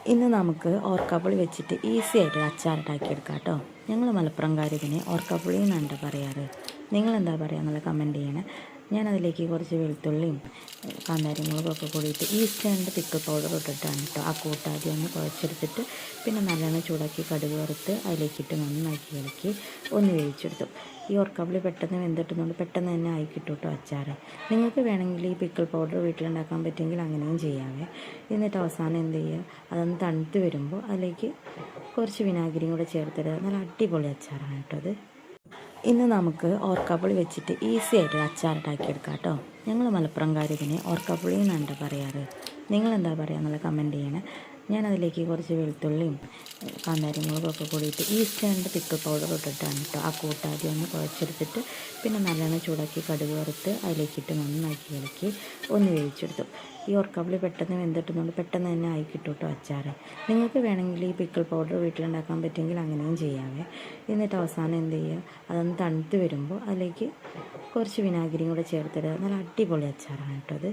ഇന്ന് നമുക്ക് ഓർക്കാപ്പുളി വെച്ചിട്ട് ഈസി ആയിട്ട് അച്ചാറിട്ടാക്കിയെടുക്കാം കേട്ടോ. ഞങ്ങൾ മലപ്പുറംകാർ ഇതിന് ഓർക്കാപ്പുളി എന്നാണ് പറയാറ്. നിങ്ങളെന്താ പറയുക എന്നുള്ള കമൻറ്റ് ചെയ്യണേ. ഞാനതിലേക്ക് കുറച്ച് വെളുത്തുള്ളിയും കാന്താരി മുളകൊക്കെ കൂടിയിട്ട് ഈസ്റ്റേണിൻ്റെ പിക്കിൾ പൗഡർ ഇട്ടിട്ടാണ് കേട്ടോ ആ കൂട്ടാദ്യം ഒന്ന് കുഴച്ചെടുത്തിട്ട് പിന്നെ നല്ലോണം ചൂടാക്കി കടുക് വറുത്ത് അതിലേക്കിട്ട് നന്നാക്കി ഇളക്കി ഒന്ന് വേവിച്ചെടുത്തു. ഈ ഓർക്കാപ്പുളി പെട്ടെന്ന് വെന്തിട്ടുന്നതുകൊണ്ട് പെട്ടെന്ന് തന്നെ ആയി കിട്ടും കേട്ടോ അച്ചാറ്. നിങ്ങൾക്ക് വേണമെങ്കിൽ ഈ പിക്കിൾ പൗഡർ വീട്ടിലുണ്ടാക്കാൻ പറ്റുമെങ്കിൽ അങ്ങനെയും ചെയ്യാവേ. എന്നിട്ട് അവസാനം എന്ത് ചെയ്യുക, അതൊന്ന് തണുത്ത് വരുമ്പോൾ അതിലേക്ക് കുറച്ച് വിനാഗിരിയും കൂടെ ചേർത്തിട്ട് നല്ല അടിപൊളി അച്ചാറാണ് കേട്ടോ അത്. ഇന്ന് നമുക്ക് ഓർക്കാപ്പുളി വെച്ചിട്ട് ഈസി ആയിട്ട് അച്ചാറിട്ടാക്കിയെടുക്കാം കേട്ടോ. ഞങ്ങൾ മലപ്പുറംകാർ ഇതിന് ഓർക്കാപ്പുളി എന്നാണ് പറയാറ്. നിങ്ങളെന്താ പറയുക എന്നുള്ള കമൻറ്റ് ചെയ്യണേ. ഞാനതിലേക്ക് കുറച്ച് വെളുത്തുള്ളിയും കാന്താരി മുളകൊക്കെ കൂടിയിട്ട് ഈസ്റ്റേണിൻ്റെ പിക്കിൾ പൗഡർ ഇട്ടിട്ടാണ് കേട്ടോ ആ കൂട്ടാദ്യം ഒന്ന് കുഴച്ചെടുത്തിട്ട് പിന്നെ നല്ലോണം ചൂടാക്കി കടുക് വറുത്ത് അതിലേക്കിട്ട് നന്നാക്കി ഇളക്കി ഒന്ന് വേവിച്ചെടുത്തു. ഈ ഓർക്കാപ്പുളി പെട്ടെന്ന് വെന്തിട്ടുന്നതുകൊണ്ട് പെട്ടെന്ന് തന്നെ ആയി കിട്ടും കേട്ടോ അച്ചാറ്. നിങ്ങൾക്ക് വേണമെങ്കിൽ ഈ പിക്കിൾ പൗഡർ വീട്ടിലുണ്ടാക്കാൻ പറ്റുമെങ്കിൽ അങ്ങനെയും ചെയ്യാവേ. എന്നിട്ട് അവസാനം എന്ത് ചെയ്യുക, അതൊന്ന് തണുത്ത് വരുമ്പോൾ അതിലേക്ക് കുറച്ച് വിനാഗിരിയും കൂടെ ചേർത്തിട്ട് നല്ല അടിപൊളി അച്ചാറാണ് കേട്ടോ അത്.